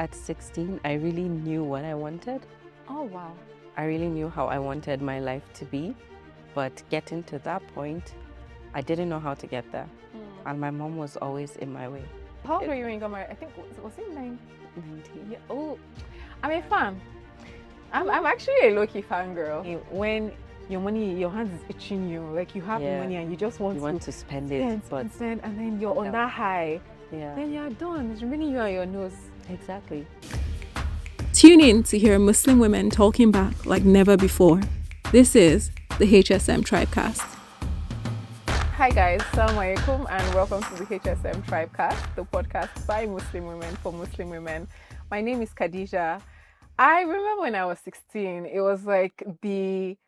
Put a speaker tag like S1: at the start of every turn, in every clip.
S1: At 16, I really knew what I wanted.
S2: Oh, wow.
S1: I really knew how I wanted my life to be. But getting to that point, I didn't know how to get there. And my mom was always in my way.
S2: How old were you when you got married? I think, was it 9?
S1: 19.
S2: Yeah. Oh, I'm a fan. I'm actually a low-key fan girl. When your money, your hands is itching you, like you have the
S1: Yeah.
S2: money and you just want
S1: to spend it, but
S2: spend, and then you're on that high.
S1: yeah,
S2: Then you're done. It's remaining you on your nose.
S1: exactly.
S3: Tune in to hear Muslim women talking back like never before. This is the HSM Tribecast.
S2: Hi guys, Assalamu alaikum and welcome to the HSM Tribecast, the podcast by Muslim women for Muslim women. My name is Khadija. I remember when I was 16, it was like the,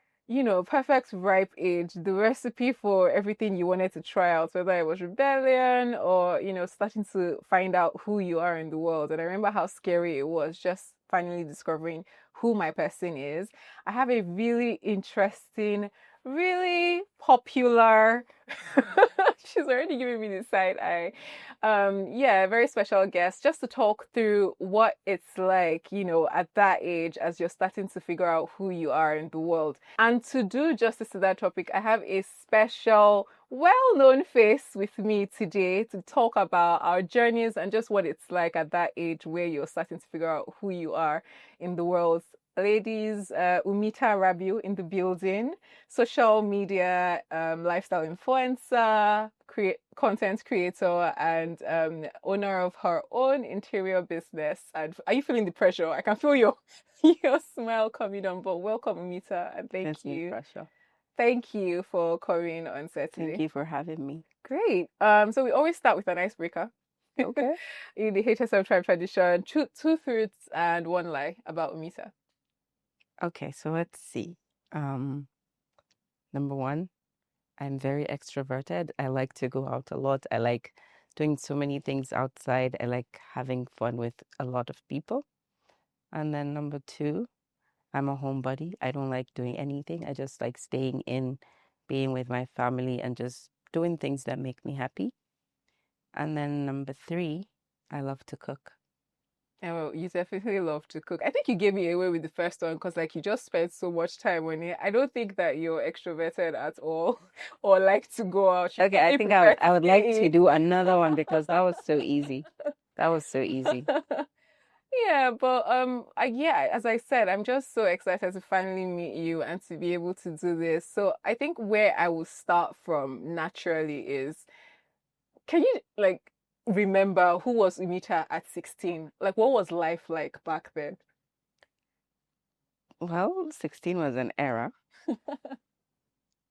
S2: perfect ripe age, the recipe for everything you wanted to try out, whether it was rebellion or, starting to find out who you are in the world. And I remember how scary it was just finally discovering who my person is. I have a really interesting, really popular, she's already giving me the side eye. Very special guest just to talk through what it's like, at that age as you're starting to figure out who you are in the world. And to do justice to that topic, I have a special, well-known face with me today to talk about our journeys and just what it's like at that age where you're starting to figure out who you are in the world. Ladies, Umeeta Rabiu in the building, social media lifestyle influencer, content creator, and owner of her own interior business. And are you feeling the pressure? I can feel your smile coming on. But welcome, Umeeta, and thank you.
S1: Pressure.
S2: Thank you for coming on set today.
S1: Thank you for having me.
S2: Great. So we always start with an icebreaker.
S1: Okay.
S2: In the HSM Tribe tradition, two truths and one lie about Umeeta.
S1: Okay, so let's see. Number one, I'm very extroverted. I like to go out a lot. I like doing so many things outside. I like having fun with a lot of people. And then number two, I'm a homebody. I don't like doing anything. I just like staying in, being with my family, and just doing things that make me happy. And then number three, I love to cook.
S2: Oh, you definitely love to cook. I think you gave me away with the first one because you just spent so much time on it. I don't think that you're extroverted at all or like to go out.
S1: Okay, I think I would like to do another one because that was so easy. That was so easy.
S2: Yeah, but as I said, I'm just so excited to finally meet you and to be able to do this. So I think where I will start from naturally is, can you remember who was Umeeta at 16? Like, what was life like back then?
S1: Well, 16 was an era.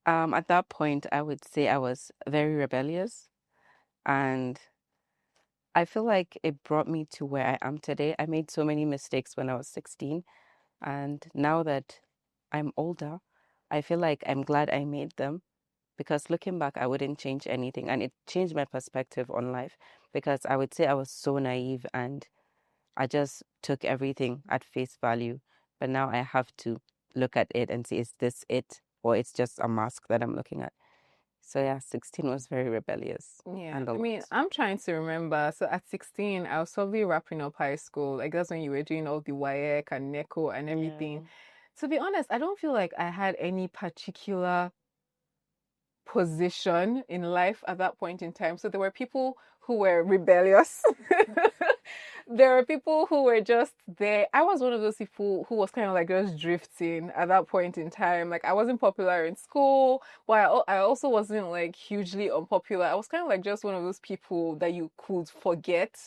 S1: At that point, I would say I was very rebellious, and I feel like it brought me to where I am today. I made so many mistakes when I was 16, and now that I'm older, I feel like I'm glad I made them, because looking back, I wouldn't change anything, and it changed my perspective on life, because I would say I was so naive and I just took everything at face value. But now I have to look at it and see, is this it, or it's just a mask that I'm looking at? So yeah, 16 was very rebellious.
S2: Yeah,
S1: And
S2: I mean, I'm trying to remember. So at 16, I was probably wrapping up high school. Like that's when you were doing all the WAEC and NECO and everything. To be honest, I don't feel like I had any particular position in life at that point in time. So there were people who were rebellious. There were people who were just there. I was one of those people who was kind of like just drifting at that point in time. Like I wasn't popular in school, but I also wasn't like hugely unpopular. I was kind of like just one of those people that you could forget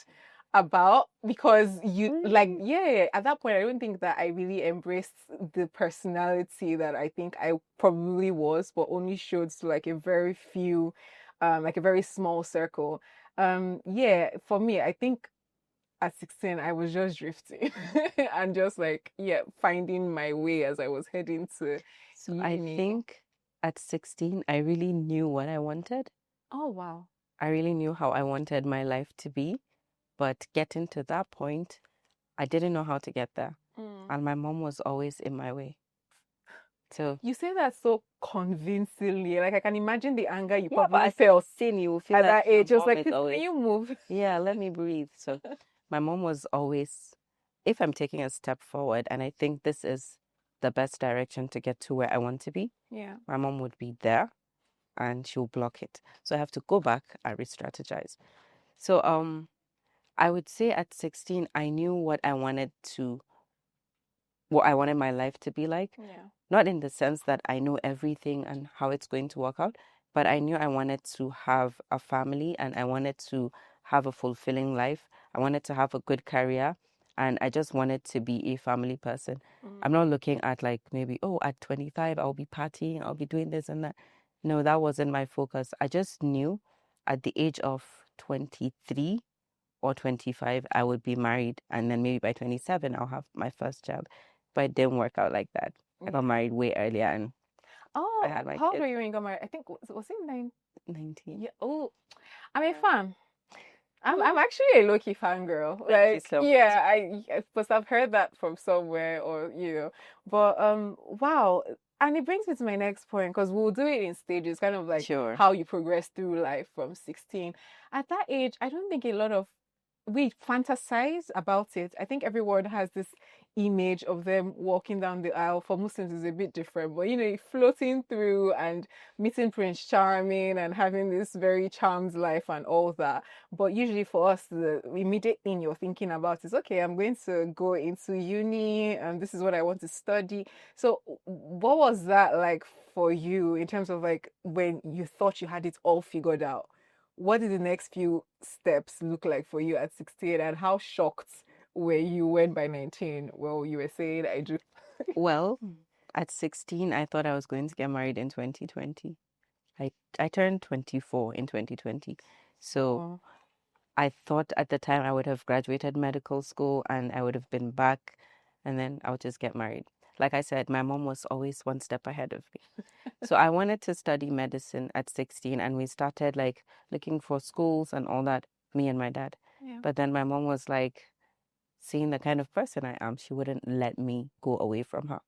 S2: about because at that point I don't think that I really embraced the personality that I think I probably was, but only showed to like a very few, like a very small circle. For me, I think at 16 I was just drifting and just finding my way as I was heading to
S1: So I think at 16 I really knew what I wanted.
S2: Oh wow.
S1: I really knew how I wanted my life to be. But getting to that point, I didn't know how to get there. And my mom was always in my way. So
S2: you say that so convincingly. Like I can imagine the anger you
S1: but
S2: probably
S1: at
S2: felt
S1: 16, you will feel
S2: at
S1: like
S2: that age.
S1: your
S2: Just
S1: mom
S2: like,
S1: is
S2: can
S1: always,
S2: you move?
S1: yeah, let me breathe. So my mom was always if I'm taking a step forward and I think this is the best direction to get to where I want to be,
S2: Yeah.
S1: my mom would be there and she'll block it. So I have to go back and re-strategize. So I would say at 16 I knew what I wanted my life to be like.
S2: Yeah.
S1: Not in the sense that I know everything and how it's going to work out, but I knew I wanted to have a family and I wanted to have a fulfilling life. I wanted to have a good career and I just wanted to be a family person. I'm not looking at like maybe, oh, at 25, I'll be partying, I'll be doing this and that. No, that wasn't my focus. I just knew at the age of 23 or 25, I would be married. And then maybe by 27, I'll have my first child. But it didn't work out like that. I got married way earlier and I had my
S2: How old
S1: kid.
S2: were you when you got married? I think was it
S1: 19.
S2: Yeah. Oh, I'm a
S1: Yeah.
S2: fan. I'm
S1: Oh,
S2: actually a low-key fangirl.
S1: thank you so much.
S2: Yeah, I must have heard that from somewhere or But wow. And it brings me to my next point because we'll do it in stages, kind of like
S1: Sure.
S2: how you progress through life from 16. At that age, I don't think a lot of we fantasize about it. I think everyone has this image of them walking down the aisle. For Muslims, is a bit different, but floating through and meeting Prince Charming and having this very charmed life and all that. But usually for us, the immediate thing you're thinking about is, okay, I'm going to go into uni and this is what I want to study. So what was that like for you in terms of like when you thought you had it all figured out? What did the next few steps look like for you at 16 and how shocked were you when by 19, well, you were saying I do?
S1: Well, at 16, I thought I was going to get married in 2020. I turned 24 in 2020. So
S2: Oh,
S1: I thought at the time I would have graduated medical school and I would have been back and then I would just get married. Like I said, my mom was always one step ahead of me. So I wanted to study medicine at 16 and we started like looking for schools and all that, me and my dad.
S2: yeah.
S1: But then my mom was like, seeing the kind of person I am, she wouldn't let me go away from her.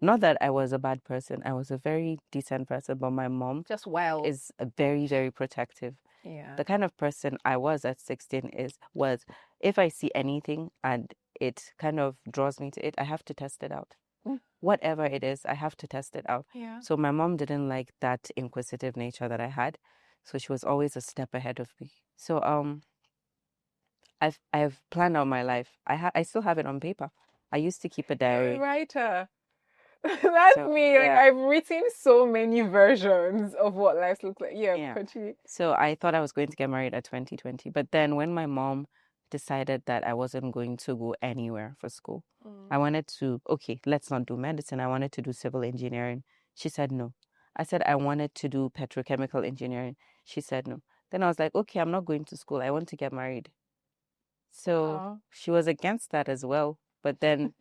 S1: Not that I was a bad person, I was a very decent person, but my mom
S2: Just wild.
S1: is a very, very protective.
S2: Yeah.
S1: The kind of person I was at 16 was if I see anything and it kind of draws me to it, I have to test it out.
S2: Mm.
S1: Whatever it is, I have to test it out.
S2: Yeah.
S1: So my mom didn't like that inquisitive nature that I had. So she was always a step ahead of me. So I've planned out my life. I still have it on paper. I used to keep a
S2: You're a
S1: diary.
S2: writer. That's
S1: So
S2: me. Like
S1: yeah.
S2: I've written so many versions of what life looks like. Yeah,
S1: Yeah.
S2: continue.
S1: So I thought I was going to get married at 2020. But then when my mom decided that I wasn't going to go anywhere for school, I wanted to, okay, let's not do medicine. I wanted to do civil engineering. She said no. I said I wanted to do petrochemical engineering. She said no. Then I was like, okay, I'm not going to school. I want to get married. So
S2: Aw.
S1: she was against that as well. But then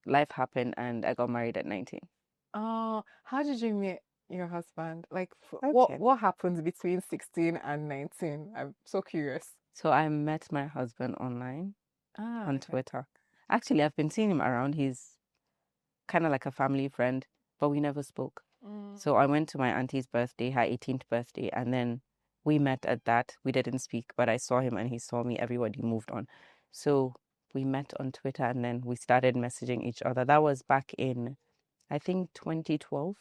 S1: life happened and I got married at 19.
S2: Oh, how did you meet your husband? Like,
S1: Okay.
S2: what happened between 16 and 19? I'm so curious.
S1: So I met my husband online
S2: Ah,
S1: on
S2: okay.
S1: Twitter. Actually, I've been seeing him around. He's kind of like a family friend, but we never spoke. So I went to my auntie's birthday, her 18th birthday, and then we met at that. We didn't speak, but I saw him and he saw me. Everybody moved on. So we met on Twitter and then we started messaging each other. That was back in, I think, 2012.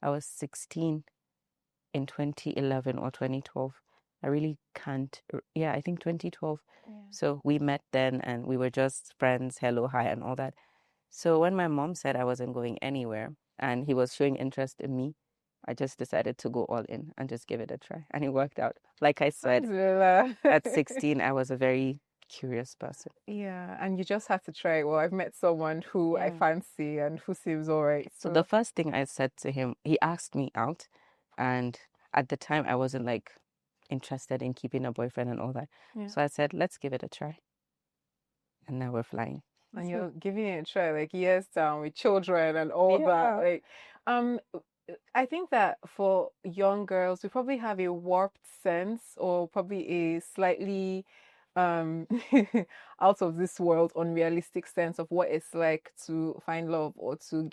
S1: I was 16 in 2011 or 2012. I really can't. Yeah, I think 2012.
S2: Yeah.
S1: So we met then and we were just friends, hello, hi, and all that. So when my mom said I wasn't going anywhere and he was showing interest in me, I just decided to go all in and just give it a try. And it worked out. Like I said,
S2: Alhamdulillah.
S1: at 16, I was a very curious person.
S2: Yeah, and you just had to try it. Well, I've met someone who I
S1: Yeah.
S2: fancy and who seems all right.
S1: So the first thing I said to him, he asked me out. And at the time, I wasn't like interested in keeping a boyfriend and all that.
S2: Yeah.
S1: So I said, let's give it a try. And now we're flying.
S2: And you're giving it a try, like years down with children and all that.
S1: Yeah.
S2: Like, I think that for young girls, we probably have a warped sense or probably a slightly um out of this world unrealistic sense of what it's like to find love or to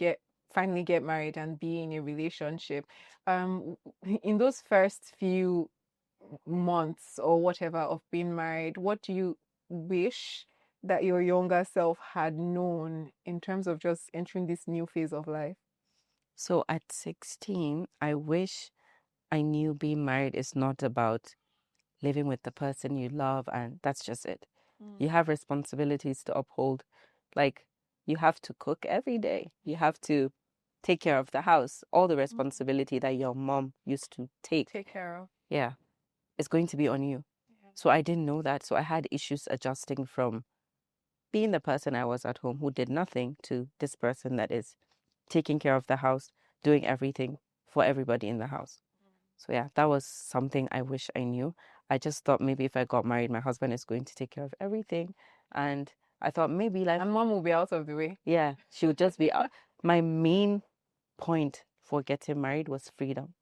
S2: finally get married and be in a relationship. In those first few months or whatever of being married, what do you wish that your younger self had known in terms of just entering this new phase of life?
S1: So at 16, I wish I knew being married is not about living with the person you love and that's just it. You have responsibilities to uphold. Like, you have to cook every day. You have to take care of the house. All the responsibility that your mom used to take.
S2: Take care of.
S1: Yeah. It's going to be on you. So I didn't know that. So I had issues adjusting from being the person I was at home who did nothing to this person that is taking care of the house, doing everything for everybody in the house. So yeah, that was something I wish I knew. I just thought maybe if I got married, my husband is going to take care of everything. And I thought maybe life,
S2: And mom will be out of the way.
S1: yeah, she would just be out. My main point for getting married was freedom.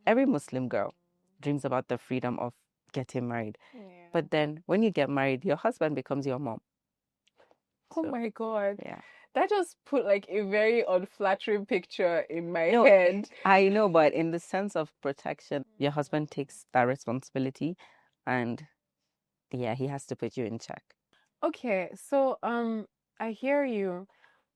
S1: Every Muslim girl dreams about the freedom of getting married.
S2: Yeah.
S1: But then when you get married, your husband becomes your mom.
S2: Oh
S1: So,
S2: my God.
S1: yeah.
S2: That just put like a very unflattering picture in my
S1: No,
S2: head.
S1: I know, but in the sense of protection, your husband takes that responsibility and yeah, he has to put you in check.
S2: Okay, so I hear you.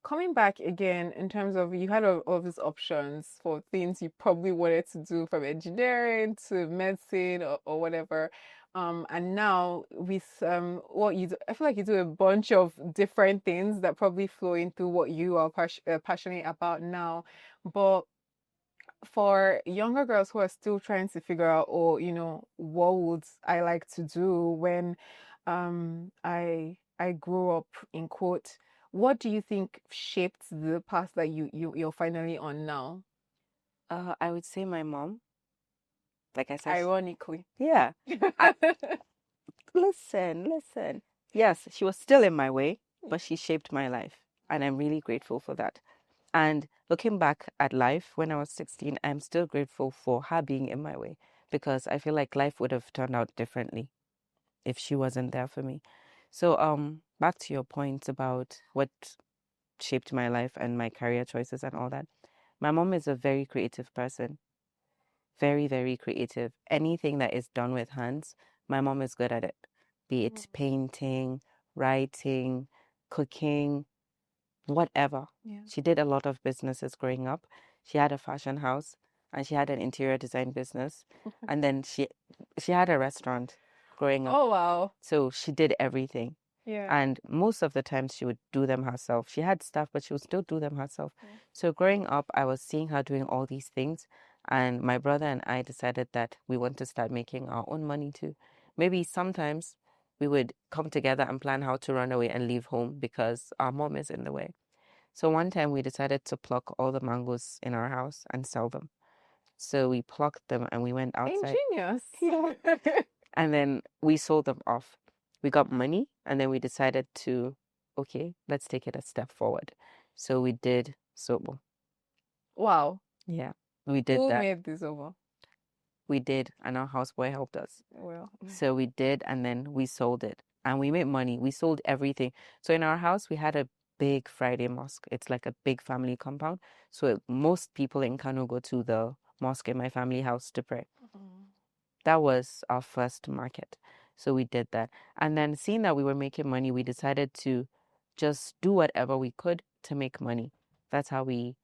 S2: Coming back again in terms of you had all these options for things you probably wanted to do from engineering to medicine or whatever. And now with what you do, I feel like you do a bunch of different things that probably flow into what you are passionate about now. But for younger girls who are still trying to figure out, or what would I like to do when I grew up, in quote, what do you think shaped the path that you're finally on now?
S1: I would say my mom, like I said,
S2: Ironically.
S1: yeah. Listen. Yes, she was still in my way, but she shaped my life. And I'm really grateful for that. And looking back at life when I was 16, I'm still grateful for her being in my way because I feel like life would have turned out differently if she wasn't there for me. So, back to your point about what shaped my life and my career choices and all that. My mom is a very creative person. Very, very creative. Anything that is done with hands, my mom is good at it. Be it painting, writing, cooking, whatever.
S2: Yeah.
S1: She did a lot of businesses growing up. She had a fashion house and she had an interior design business. And then she had a restaurant growing up.
S2: Oh wow.
S1: So she did everything.
S2: Yeah.
S1: And most of the times she would do them herself. She had staff, but she would still do them herself. So growing up, I was seeing her doing all these things. And my brother and I decided that we want to start making our own money too. Maybe sometimes we would come together and plan how to run away and leave home because our mom is in the way. So one time we decided to pluck all the mangoes in our house and sell them. So we plucked them and we went outside.
S2: Ingenious.
S1: And then we sold them off. We got money and then we decided to, okay, let's take it a step forward. So we did Sobo.
S2: Wow.
S1: Yeah, we did
S2: Who
S1: that.
S2: made this over?
S1: We did, and our houseboy helped us.
S2: Well.
S1: So we did, and then we sold it. And we made money. We sold everything. So in our house, we had a big Friday mosque. It's like a big family compound. So most people in Kano go to the mosque in my family house to pray. That was our first market. So we did that. And then seeing that we were making money, we decided to just do whatever we could to make money. That's how we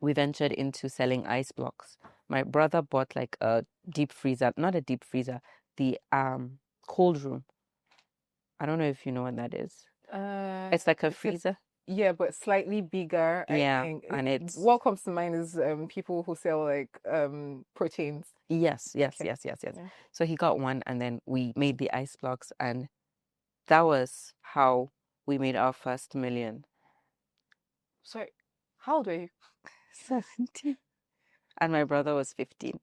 S1: ventured into selling ice blocks. My brother bought like a deep freezer, not a deep freezer, the cold room. I don't know if you know what that is. It's like a freezer.
S2: Yeah, but slightly bigger.
S1: Yeah,
S2: I think.
S1: and it's
S2: what comes to mind is people who sell like proteins.
S1: Yes.
S2: Yeah.
S1: So he got one, and then we made the ice blocks, and that was how we made our first million.
S2: Sorry, how old were you?
S1: 17. And my brother was 15.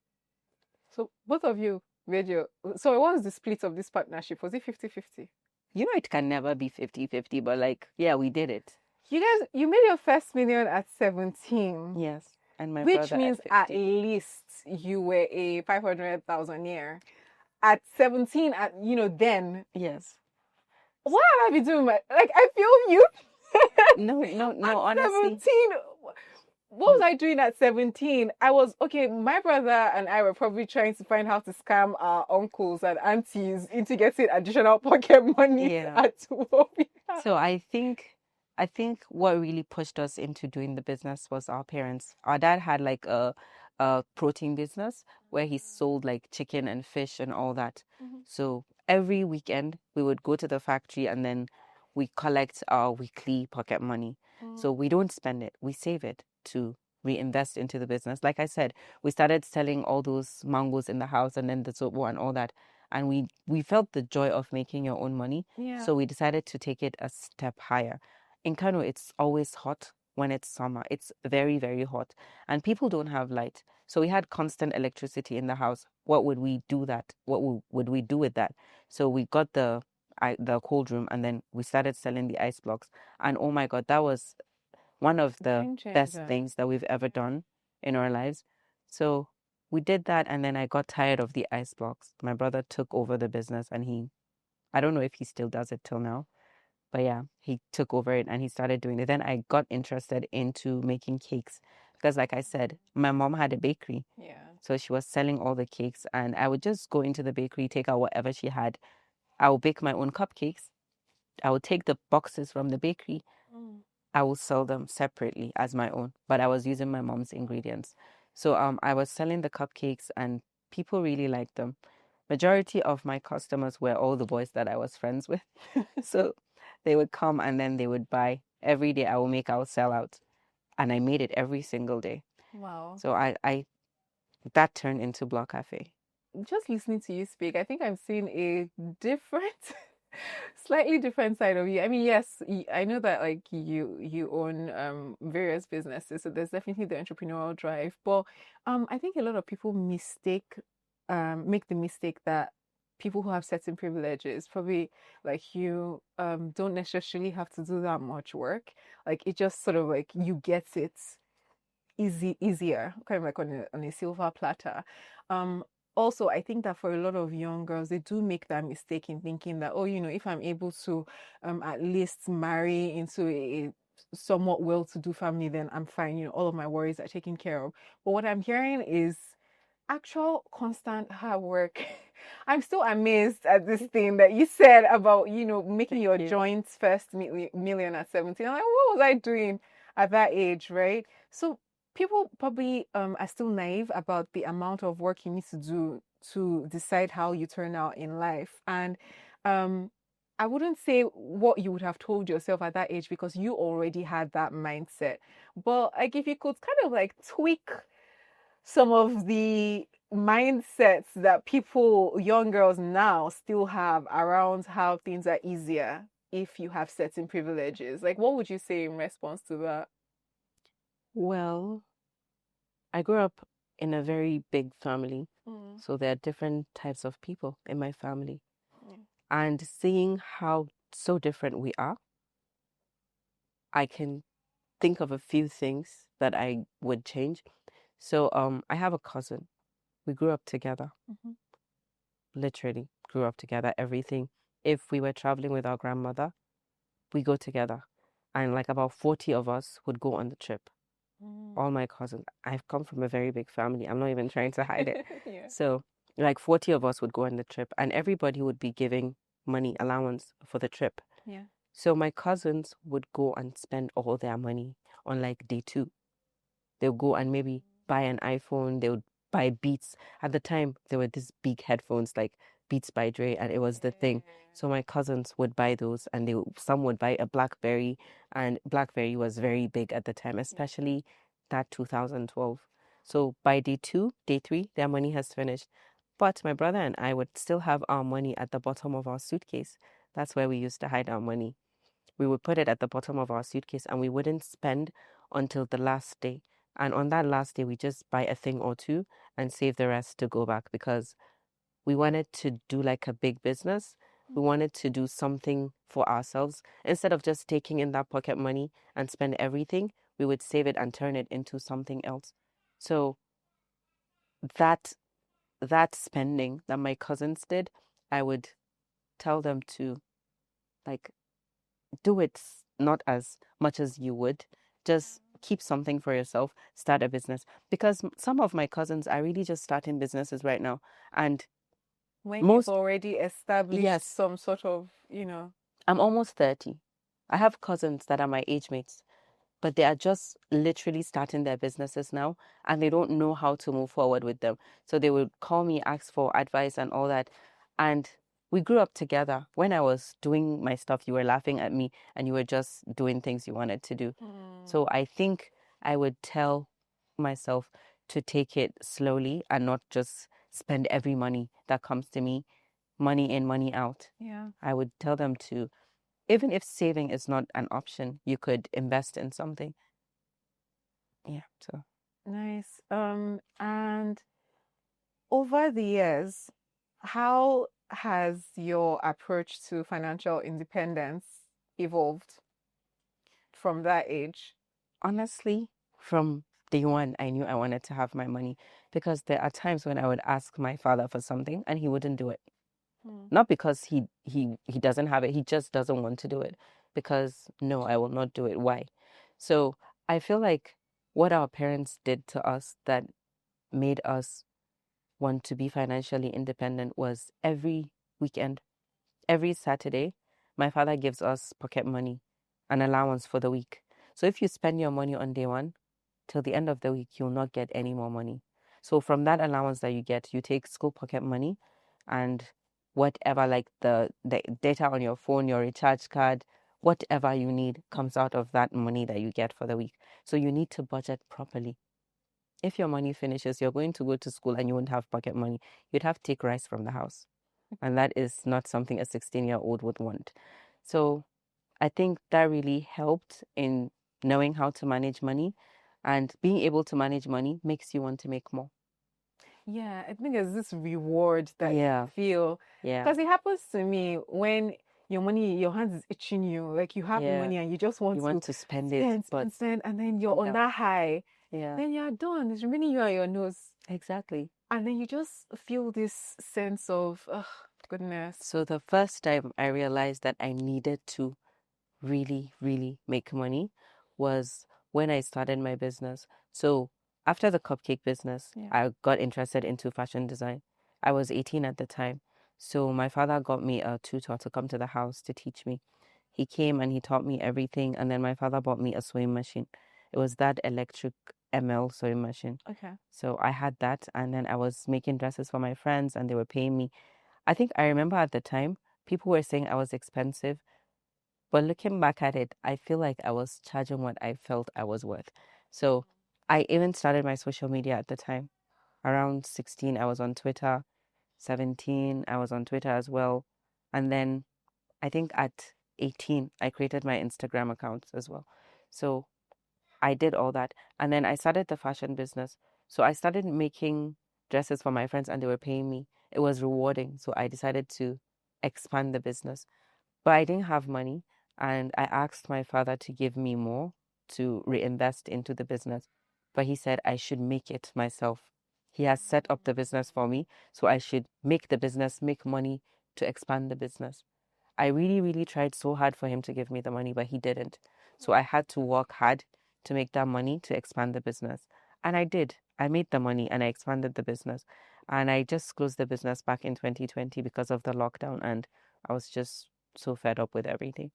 S2: So both of you made your. So what was the split of this partnership? Was it 50-50?
S1: You know, it can never be 50-50, but like, yeah, we did it.
S2: You made your first million at 17.
S1: Yes. And my
S2: which
S1: brother
S2: means at least you were a 500,000-year. At 17, then.
S1: Yes.
S2: What have I been doing? I feel you.
S1: No,
S2: At
S1: honestly.
S2: 17, what was I doing at 17? I was okay. My brother and I were probably trying to find how to scam our uncles and aunties into getting additional pocket money
S1: Yeah.
S2: at what we have.
S1: So I think what really pushed us into doing the business was our parents. Our dad had like a protein business where he sold like chicken and fish and all that. So every weekend we would go to the factory and then we collect our weekly pocket money. So we don't spend it, we save it to reinvest into the business. Like I said, we started selling all those mangoes in the house and then the zobo and all that. And we felt the joy of making your own money.
S2: Yeah.
S1: So we decided to take it a step higher. In Kano, it's always hot when it's summer. It's very, very hot. And people don't have light. So we had constant electricity in the house. What would we do that? Would we do with that? So we got the cold room and then we started selling the ice blocks. And oh my God, that was one of the
S2: Game
S1: best
S2: changer.
S1: things that we've ever done in our lives. So we did that and then I got tired of the ice blocks. My brother took over the business and I don't know if he still does it till now, but yeah, he took over it and he started doing it. Then I got interested into making cakes because, like I said, my mom had a bakery.
S2: Yeah.
S1: So she was selling all the cakes, and I would just go into the bakery, take out whatever she had. I would bake my own cupcakes. I would take the boxes from the bakery. I will sell them separately as my own, but I was using my mom's ingredients. So I was selling the cupcakes and people really liked them. Majority of my customers were all the boys that I was friends with. So they would come and then they would buy. Every day I will sell out. And I made it every single day.
S2: Wow.
S1: So I that turned into Block Cafe.
S2: Just listening to you speak, I think I'm seeing a different, slightly different side of you. I mean, yes, I know that like you own various businesses, so there's definitely the entrepreneurial drive. But I think a lot of people make the mistake that people who have certain privileges, probably like you, don't necessarily have to do that much work. Like it just sort of like you get it easier, kind of like on a silver platter. Um, Also, I think that for a lot of young girls, they do make that mistake in thinking that, oh, if I'm able to at least marry into a somewhat well-to-do family, then I'm fine. All of my worries are taken care of. But what I'm hearing is actual constant hard work. I'm still amazed at this thing that you said about, making your
S1: you.
S2: joints first million at 17. I'm like, what was I doing at that age, right? So people probably are still naive about the amount of work you need to do to decide how you turn out in life. And um I wouldn't say what you would have told yourself at that age because you already had that mindset. But like if you could kind of like tweak some of the mindsets that young girls now still have around how things are easier if you have certain privileges. Like what would you say in response to that?
S1: Well, I grew up in a very big family.
S2: Mm,
S1: So there are different types of people in my family.
S2: yeah.
S1: And seeing how so different we are, I can think of a few things that I would change. So I have a cousin. We grew up together,
S2: Mhm.
S1: literally grew up together, everything. If we were traveling with our grandmother, we go together. And like about 40 of us would go on the trip.
S2: Mm.
S1: All my cousins. I've come from a very big family. I'm not even trying to hide it.
S2: Yeah.
S1: So like 40 of us would go on the trip and everybody would be giving money allowance for the trip.
S2: Yeah.
S1: So my cousins would go and spend all their money on like day two. They'll go and maybe buy an iPhone. They would buy Beats. At the time, there were these big headphones like Beats by Dre, and it was the thing. So my cousins would buy those, and some would buy a BlackBerry, and BlackBerry was very big at the time, especially that 2012. So by day two, day three, their money has finished. But my brother and I would still have our money at the bottom of our suitcase. That's where we used to hide our money. We would put it at the bottom of our suitcase and we wouldn't spend until the last day. And on that last day, we just buy a thing or two and save the rest to go back because we wanted to do like a big business. We wanted to do something for ourselves. Instead of just taking in that pocket money and spend everything, we would save it and turn it into something else. So that that spending that my cousins did, I would tell them to like do it not as much as you would. Just keep something for yourself, start a business. Because some of my cousins are really just starting businesses right now. And
S2: When you've
S1: most,
S2: already established
S1: yes,
S2: some sort of, you know.
S1: I'm almost 30. I have cousins that are my age mates, but they are just literally starting their businesses now and they don't know how to move forward with them. So they would call me, ask for advice and all that. And we grew up together. When I was doing my stuff, you were laughing at me and you were just doing things you wanted to do. So I think I would tell myself to take it slowly and not just spend every money that comes to me, money in, money out.
S2: Yeah.
S1: I would tell them to, even if saving is not an option, you could invest in something. Yeah, so
S2: Nice. And over the years, how has your approach to financial independence evolved from that age?
S1: honestly, from day one, I knew I wanted to have my money because there are times when I would ask my father for something and he wouldn't do it. Not because he doesn't have it, he just doesn't want to do it. Because no, I will not do it. Why? So I feel like what our parents did to us that made us want to be financially independent was every weekend, every Saturday, my father gives us pocket money, an allowance for the week. So if you spend your money on day one, till the end of the week, you'll not get any more money. So from that allowance that you get, you take school pocket money and whatever, like the data on your phone, your recharge card, whatever you need comes out of that money that you get for the week. So you need to budget properly. If your money finishes, you're going to go to school and you won't have pocket money. You'd have to take rice from the house. And that is not something a 16-year-old would want. So I think that really helped in knowing how to manage money, and being able to manage money makes you want to make more.
S2: Yeah, I think there's this reward that you
S1: Yeah,
S2: feel
S1: yeah,
S2: because it happens to me when your money, your hands is itching you, like you have the
S1: yeah.
S2: money and you just want
S1: You
S2: to
S1: want to spend it,
S2: spend,
S1: but
S2: spend, spend, and then you're on
S1: yeah,
S2: that high,
S1: yeah,
S2: then you're done. It's remaining you on your nose,
S1: exactly.
S2: and then you just feel this sense of, oh, goodness.
S1: So the first time I realized that I needed to really, really make money was when I started my business. So after the cupcake business,
S2: Yeah.
S1: I got interested into fashion design. I was 18 at the time. So my father got me a tutor to come to the house to teach me. He came and he taught me everything. And then my father bought me a sewing machine. It was that electric ML sewing machine.
S2: Okay.
S1: So I had that. And then I was making dresses for my friends and they were paying me. I think I remember at the time, people were saying I was expensive, but looking back at it, I feel like I was charging what I felt I was worth. So I even started my social media at the time. Around 16, I was on Twitter. 17, I was on Twitter as well. And then I think at 18, I created my Instagram account as well. So I did all that. And then I started the fashion business. So I started making dresses for my friends and they were paying me. It was rewarding. So I decided to expand the business. But I didn't have money, and I asked my father to give me more to reinvest into the business. But he said I should make it myself. He has set up the business for me, so I should make the business, make money to expand the business. I really, really tried so hard for him to give me the money, but he didn't. So I had to work hard to make that money to expand the business. And I did. I made the money and I expanded the business. And I just closed the business back in 2020 because of the lockdown. And I was just so fed up with everything.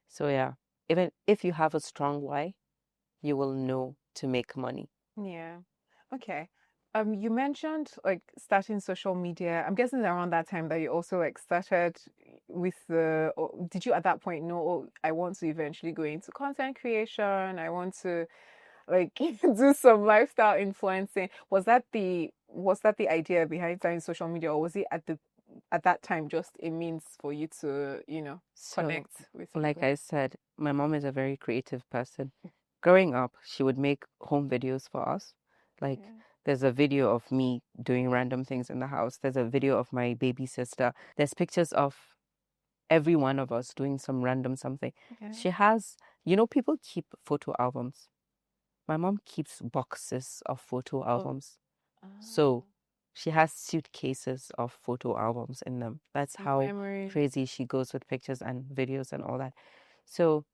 S1: So yeah, even if you have a strong why, you will know to make money.
S2: Yeah. Okay. You mentioned like starting social media. I'm guessing around that time that you also like started with the, or did you at that point know, oh, I want to eventually go into content creation. I want to like do some lifestyle influencing. Was that the idea behind starting social media, or was it at that time just a means for you to,
S1: So,
S2: connect with
S1: like
S2: people?
S1: I said, my mom is a very creative person. Growing up, she would make home videos for us. Like,
S2: Yeah.
S1: there's a video of me doing random things in the house. There's a video of my baby sister. There's pictures of every one of us doing some random something.
S2: Okay.
S1: She has, people keep photo albums. My mom keeps boxes of photo
S2: Oh.
S1: albums.
S2: Ah.
S1: So she has suitcases of photo albums in them. That's how
S2: Memories.
S1: crazy she goes with pictures and videos and all that. So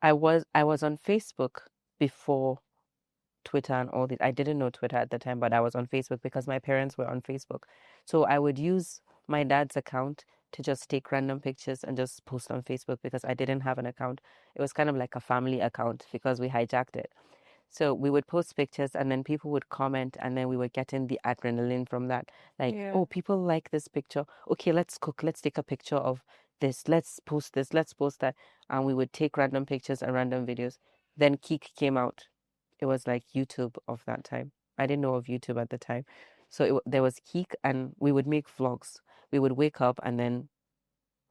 S1: I was on Facebook before Twitter and all this. I didn't know Twitter at the time, but I was on Facebook because my parents were on Facebook. So I would use my dad's account to just take random pictures and just post on Facebook because I didn't have an account. It was kind of like a family account because we hijacked it. So we would post pictures and then people would comment and then we were getting the adrenaline from that. Like,
S2: Yeah.
S1: oh, people like this picture. Okay, let's cook. Let's take a picture of this. Let's post this. Let's post that. And we would take random pictures and random videos. Then Keek came out. It was like YouTube of that time. I didn't know of YouTube at the time. So there was Keek and we would make vlogs. We would wake up and then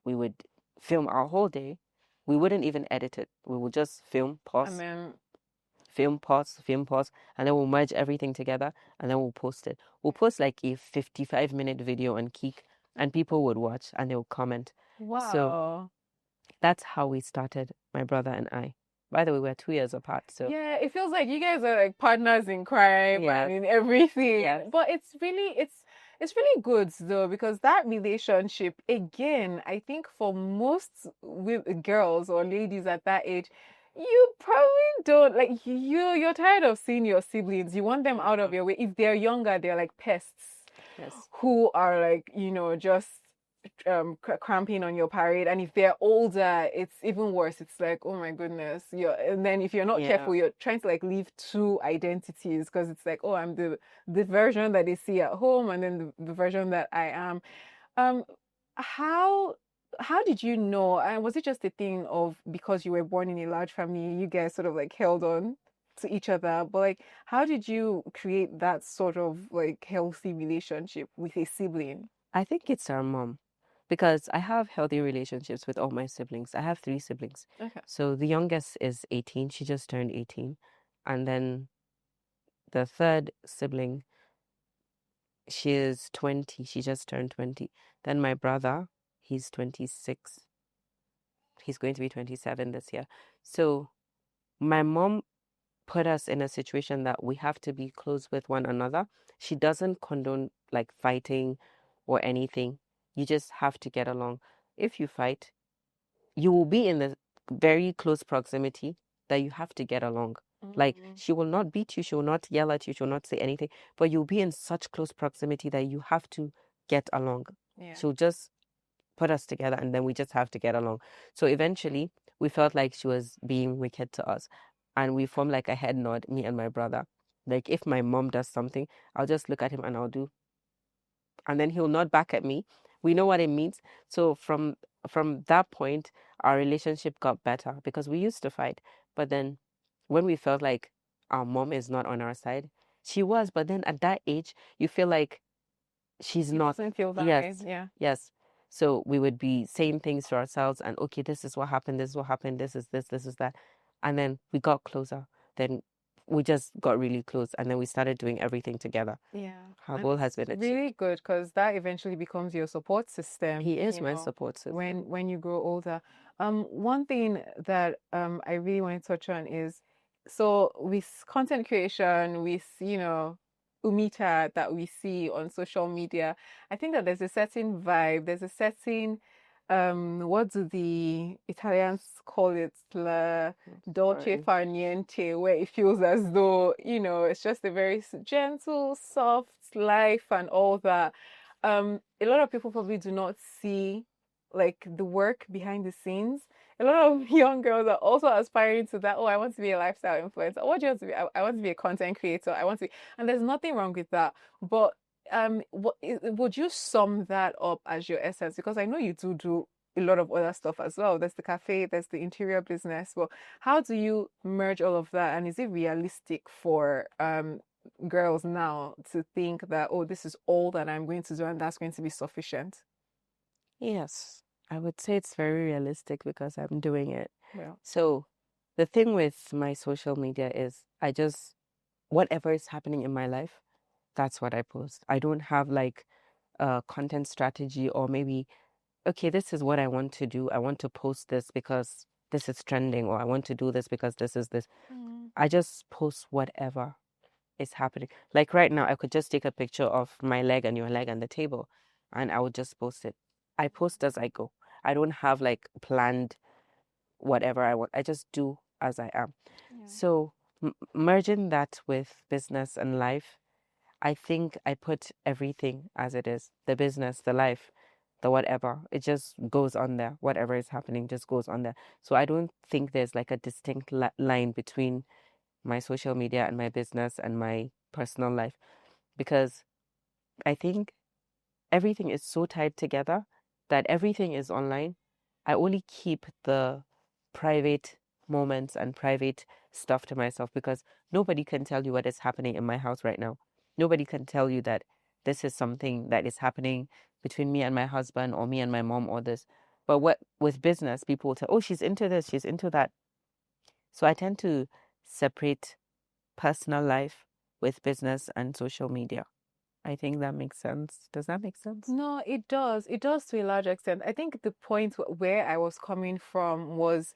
S1: we would film our whole day. We wouldn't even edit it. We would just
S2: And then
S1: film pause, and then we'll merge everything together and then we'll post it. We'll post like a 55-minute video on Keek and people would watch and they'll comment. So
S2: wow.
S1: that's how we started, my brother and I. By the way, we're 2 years apart, so
S2: Yeah, it feels like you guys are like partners in crime
S1: yes,
S2: and in everything.
S1: yes,
S2: But it's really good though, because that relationship, again, I think for most girls or ladies at that age, you probably don't like you're tired of seeing your siblings. You want them out of your way. If they're younger, they're like pests
S1: yes,
S2: who are like, just cramping on your parade. And if they're older, it's even worse. It's like, oh my goodness, and then if you're not
S1: yeah.
S2: careful, you're trying to like live two identities, because it's like, oh, I'm the version that they see at home, and then the version that I am. um how how did you know? And was it just a thing of, because you were born in a large family, you guys sort of like held on to each other? But like, how did you create that sort of like healthy relationship with a sibling?
S1: I think it's our mom because I have healthy relationships with all my siblings. I have 3 siblings.
S2: Okay.
S1: So the youngest is 18. She just turned 18. And then the third sibling, she is 20. She just turned 20. Then my brother, he's 26. He's going to be 27 this year. So my mom put us in a situation that we have to be close with one another. She doesn't condone like fighting or anything. You just have to get along. If you fight, you will be in the very close proximity that you have to get along. Like
S2: Mm.
S1: she will not beat you, she will not yell at you, she will not say anything, but you'll be in such close proximity that you have to get along.
S2: Yeah.
S1: She'll just put us together and then we just have to get along. So eventually we felt like she was being wicked to us. And we formed like a head nod, me and my brother. Like if my mom does something, I'll just look at him and I'll do, and then he'll nod back at me. We know what it means. So from that point, our relationship got better because we used to fight. But then when we felt like our mom is not on our side, she was, but then at that age, you feel like she's
S2: It
S1: not.
S2: doesn't feel that way.
S1: Yes,
S2: Yeah.
S1: yes. So we would be saying things to ourselves and okay, this is what happened, this is what happened, this is that. And then we got closer. Then we just got really close and then we started doing everything together.
S2: Yeah.
S1: Our
S2: And
S1: goal has
S2: it's
S1: been achieved.
S2: really good, because that eventually becomes your support system,
S1: He is my support
S2: when
S1: system.
S2: you grow older. One thing that I really want to touch on is, so with content creation, with Umeeta that we see on social media, I think that there's a certain vibe, there's a certain what do the Italians call it? La dolce
S1: Sorry.
S2: far niente, where it feels as though, it's just a very gentle, soft life and all that. A lot of people probably do not see like the work behind the scenes. A lot of young girls are also aspiring to that. Oh, I want to be a lifestyle influencer. What do you want to be? I want to be a content creator. I want to be, and there's nothing wrong with that. But would you sum that up as your essence? Because I know you do a lot of other stuff as well. There's the cafe, there's the interior business. Well, how do you merge all of that? And is it realistic for girls now to think that, oh, this is all that I'm going to do and that's going to be sufficient?
S1: Yes, I would say it's very realistic because I'm doing it.
S2: Well,
S1: So the thing with my social media is I just, whatever is happening in my life, that's what I post. I don't have like a content strategy or maybe, okay, this is what I want to do. I want to post this because this is trending, or I want to do this because this is this.
S2: mm,
S1: I just post whatever is happening. Like right now, I could just take a picture of my leg and your leg on the table and I would just post it. I post as I go. I don't have like planned whatever I want. I just do as I am.
S2: Yeah.
S1: So merging that with business and life, I think I put everything as it is. The business, the life, the whatever. It just goes on there. Whatever is happening just goes on there. So I don't think there's like a distinct line between my social media and my business and my personal life, because I think everything is so tied together that everything is online. I only keep the private moments and private stuff to myself, because nobody can tell you what is happening in my house right now. Nobody can tell you that this is something that is happening between me and my husband or me and my mom or this. But what with business, people will tell, oh, she's into this, she's into that. So I tend to separate personal life with business and social media. I think that makes sense. Does that make sense?
S2: No, it does. It does to a large extent. I think the point where I was coming from was,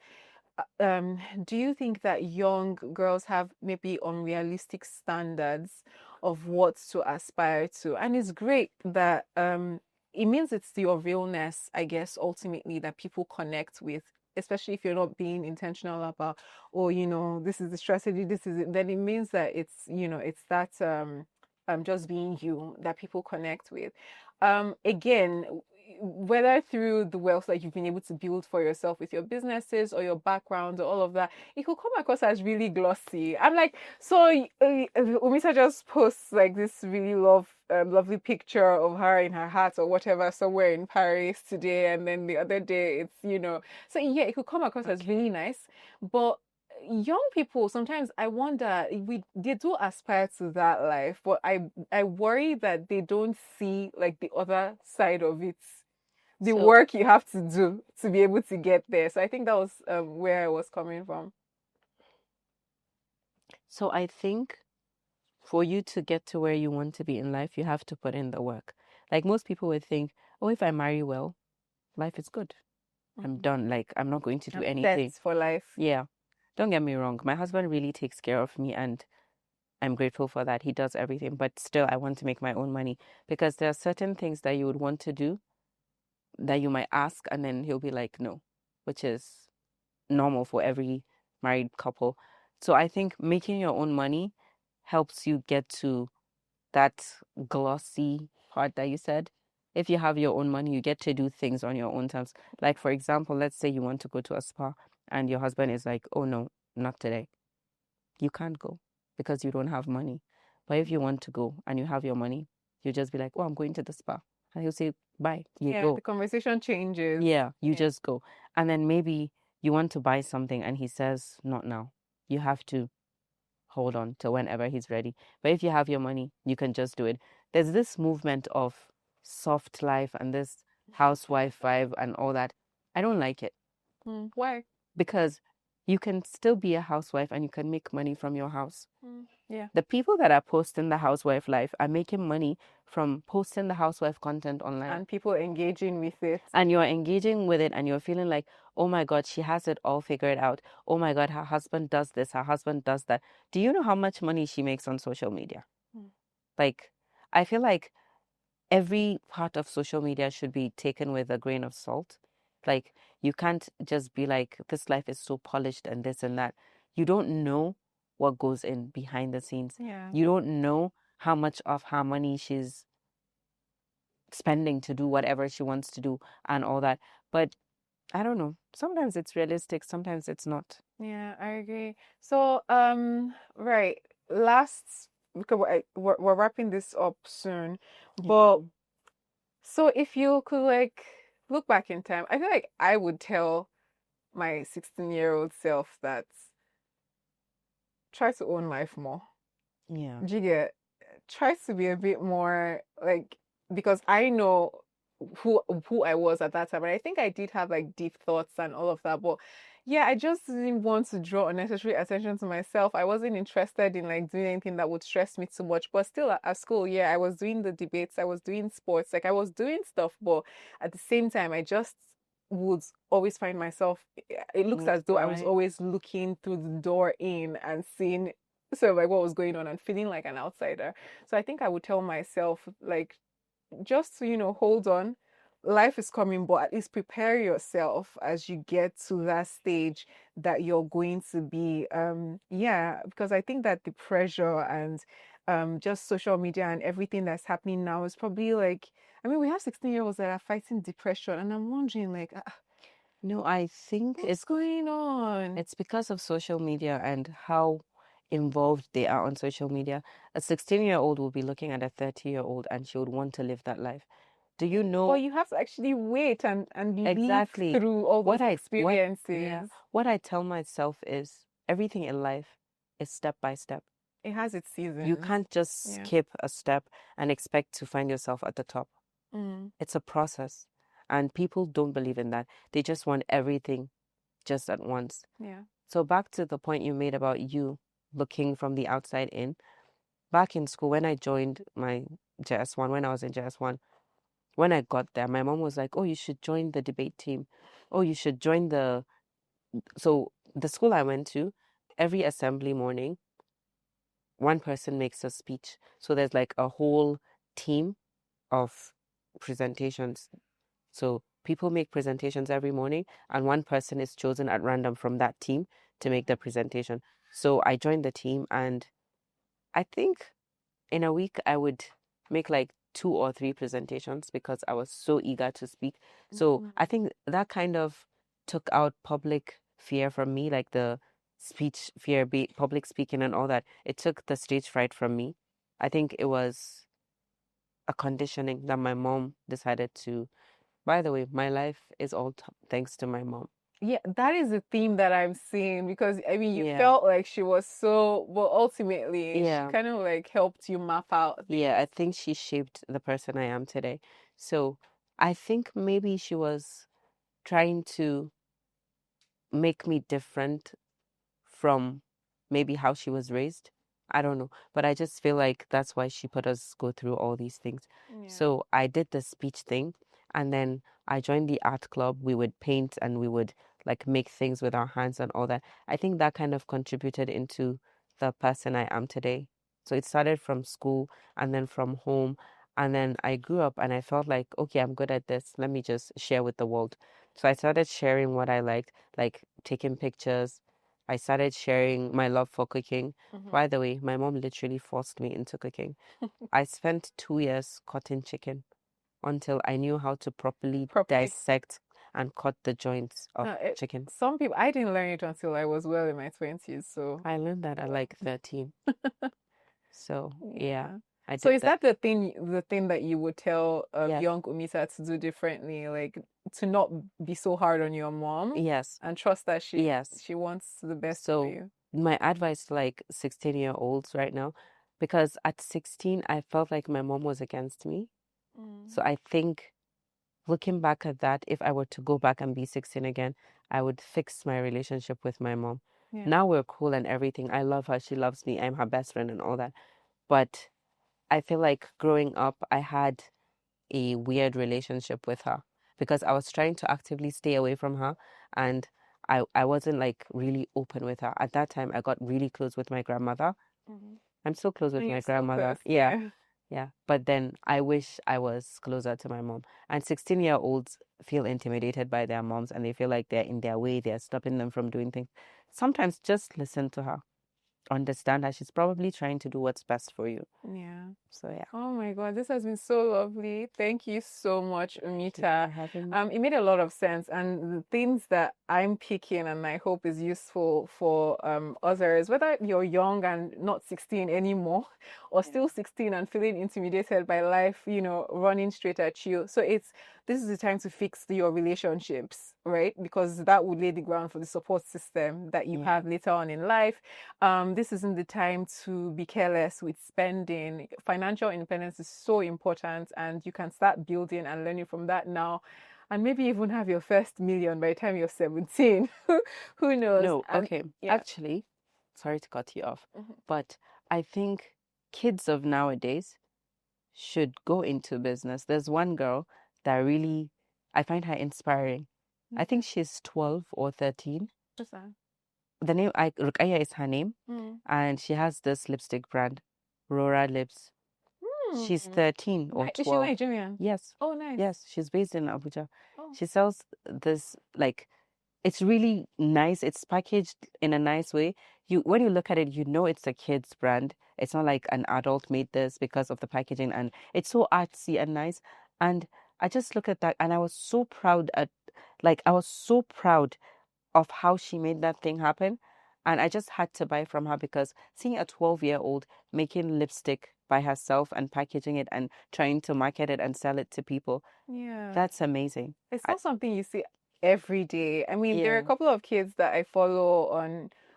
S2: do you think that young girls have maybe unrealistic standards of what to aspire to? And it's great that it means it's your realness, I guess, ultimately that people connect with, especially if you're not being intentional about, oh, this is the strategy, this is it. Then it means that it's that just being you that people connect with. Again, whether through the wealth that you've been able to build for yourself with your businesses or your background or all of that, it could come across as really glossy. I'm like, so Umeeta just posts like this really lovely picture of her in her hat or whatever somewhere in Paris today, and then the other day it's so yeah, it could come across as really nice, but young people sometimes I wonder, they do aspire to that life, but I worry that they don't see like the other side of it, the
S1: So,
S2: work you have to do to be able to get there. So I think that was where I was coming from.
S1: so I think for you to get to where you want to be in life, you have to put in the work. Like most people would think, oh, if I marry well, life is good. I'm done. Like I'm not going to do anything.
S2: That's for life.
S1: Yeah. Don't get me wrong. My husband really takes care of me, and I'm grateful for that. He does everything, but still I want to make my own money, because there are certain things that you would want to do that you might ask and then he'll be like, no, which is normal for every married couple. So I think making your own money helps you get to that glossy part that you said. If you have your own money, you get to do things on your own terms. Like, for example, let's say you want to go to a spa and your husband is like, oh, no, not today. You can't go because you don't have money. But if you want to go and you have your money, you just be like, oh, I'm going to the spa. And he'll say, bye, you
S2: Yeah,
S1: go.
S2: the conversation changes.
S1: Yeah, you
S2: Yeah.
S1: just go. And then maybe you want to buy something and he says, not now. You have to hold on till whenever he's ready. But if you have your money, you can just do it. There's this movement of soft life and this housewife vibe and all that. I don't like it,
S2: Why?
S1: because you can still be a housewife and you can make money from your house.
S2: Yeah.
S1: The people that are posting the housewife life are making money from posting the housewife content online.
S2: And people engaging with it.
S1: And you're engaging with it and you're feeling like, oh my God, she has it all figured out. Oh my God, her husband does this, her husband does that. Do you know how much money she makes on social media? Like, I feel like every part of social media should be taken with a grain of salt. Like, you can't just be like, this life is so polished and this and that. You don't know what goes in behind the scenes.
S2: Yeah.
S1: You don't know how much of her money she's spending to do whatever she wants to do and all that. But I don't know. Sometimes it's realistic, sometimes it's not.
S2: Yeah, I agree. So, right, last, because we're wrapping this up soon, but so if you could like look back in time, I feel like I would tell my 16-year-old self that try to own life more.
S1: Yeah.
S2: Do you get? Try to be a bit more like, because I know who I was at that time, and I think I did have like deep thoughts and all of that, but yeah, I just didn't want to draw unnecessary attention to myself. I wasn't interested in like doing anything that would stress me too much. But still at school, yeah, I was doing the debates, I was doing sports, like I was doing stuff, but at the same time I just would always find myself, it looks as though I was
S1: Right.
S2: always looking through the door in and seeing sort of like what was going on and feeling like an outsider. So I think I would tell myself like, just to, hold on, life is coming, but at least prepare yourself as you get to that stage that you're going to be. Yeah, because I think that the pressure and just social media and everything that's happening now is probably like, I mean, we have 16-year-olds that are fighting depression, and I'm wondering, like,
S1: No, I think
S2: what's going on?
S1: it's because of social media and how involved they are on social media. A 16-year-old will be looking at a 30-year-old and she would want to live that life. Do you
S2: But
S1: know
S2: you have to actually wait and live
S1: exactly
S2: through all those
S1: what
S2: experiences.
S1: what I tell myself is everything in life is step by step.
S2: It has its
S1: You
S2: seasons.
S1: can't just
S2: Yeah.
S1: skip a step and expect to find yourself at the top.
S2: Mm.
S1: It's a process. And people don't believe in that. They just want everything just at once.
S2: Yeah.
S1: So back to the point you made about you looking from the outside in. Back in school, when I joined my JS1, when I was in JS1, when I got there, my mom was like, "Oh, you should join the debate team. Oh, you should join the..." So the school I went to, every assembly morning, one person makes a speech. So there's like a whole team of presentations. So people make presentations every morning, and one person is chosen at random from that team to make the presentation. So I joined the team, and I think in a week I would make like 2 or 3 presentations because I was so eager to speak. So I think that kind of took out public fear from me, like the speech fear, public speaking and all that. It took the stage fright from me. I think it was a conditioning that my mom decided to. By the way, my life is all thanks to my mom.
S2: Yeah, that is a theme that I'm seeing because I mean, you
S1: Yeah.
S2: felt like she was so, well, ultimately, she
S1: Yeah.
S2: kind of like helped you map out things.
S1: Yeah, I think she shaped the person I am today. So I think maybe she was trying to make me different from maybe how she was raised. I don't know, but I just feel like that's why she put us go through all these things.
S2: Yeah.
S1: So I did the speech thing, and then I joined the art club. We would paint and we would like make things with our hands and all that. I think that kind of contributed into the person I am today. So it started from school and then from home. And then I grew up and I felt like, okay, I'm good at this. Let me just share with the world. So I started sharing what I liked, like taking pictures. I started sharing my love for cooking. By the way, my mom literally forced me into cooking. I spent 2 years cutting chicken until I knew how to properly dissect and cut the joints of chicken.
S2: Some people, I didn't learn it until I was well in my 20s. So
S1: I learned that at like 13. So yeah, I
S2: so
S1: did
S2: is
S1: that.
S2: that the thing that you would tell
S1: Yes.
S2: young Umeeta to do differently, like to not be so hard on your mom
S1: Yes.
S2: and trust that she
S1: Yes.
S2: she wants the best for
S1: So
S2: you?
S1: my advice to like 16-year-olds right now, because at 16 I felt like my mom was against me. So I think looking back at that, if I were to go back and be 16 again, I would fix my relationship with my mom.
S2: Yeah.
S1: Now we're cool and everything. I love her. She loves me. I'm her best friend and all that. But I feel like growing up, I had a weird relationship with her because I was trying to actively stay away from her, and I wasn't like really open with her. At that time, I got really close with my grandmother. I'm so close with
S2: And
S1: my
S2: you're still
S1: grandmother.
S2: close,
S1: Yeah. Yeah. But then I wish I was closer to my mom. And 16-year-olds feel intimidated by their moms and they feel like they're in their way, they're stopping them from doing things. Sometimes just listen to her. Understand that she's probably trying to do what's best for you.
S2: Yeah.
S1: So yeah.
S2: Oh my God, this has been so lovely. Thank you so much, Umeeta.
S1: Having me.
S2: It made a lot of sense, and the things that I'm picking and I hope is useful for others, whether you're young and not 16 anymore, or still 16 and feeling intimidated by life, you know, running straight at you. So this is the time to fix your relationships, right? Because that would lay the ground for the support system that you have later on in life. This isn't the time to be careless with spending. Financial independence is so important, and you can start building and learning from that now, and maybe even have your first million by the time you're 17. Who knows?
S1: No,
S2: And
S1: okay. Actually, sorry to cut you off, but I think kids of nowadays should go into business. There's one girl that really, I find her inspiring. I think she's 12 or 13. The name, Rukaya is her name, and she has this lipstick brand, Rora Lips. She's 13 or
S2: Is she
S1: 12.
S2: Nigerian?
S1: Yes.
S2: Oh, nice.
S1: Yes, she's based in Abuja.
S2: Oh.
S1: She sells this, like, it's really nice. It's packaged in a nice way. When you look at it, you know it's a kid's brand. It's not like an adult made this because of the packaging, and it's so artsy and nice. And I just look at that and I was so proud I was so proud of how she made that thing happen. And I just had to buy from her because seeing a 12-year-old making lipstick by herself and packaging it and trying to market it and sell it to people,
S2: Yeah.
S1: that's amazing.
S2: It's not something you see every day. I mean, there are a
S1: Yeah.
S2: couple of kids that I follow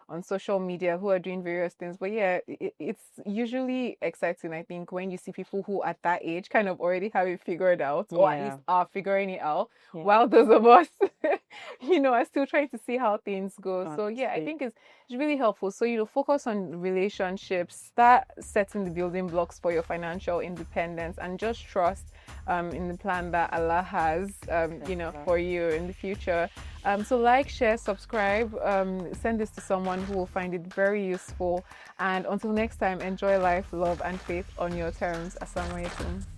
S2: on social media who are doing various things, but yeah, it's usually exciting, I think, when you see people who at that age kind of already have it figured out, or at
S1: Yeah.
S2: least are figuring it out,
S1: Yeah.
S2: while those of us, are still trying to see how things go. So yeah, I
S1: Honestly.
S2: think it's really helpful. So, focus on relationships, start setting the building blocks for your financial independence, and just trust in the plan that Allah has, for you in the future. So like, share, subscribe, send this to someone who will find it very useful. And until next time, enjoy life, love, and faith on your terms. Assalamu alaikum.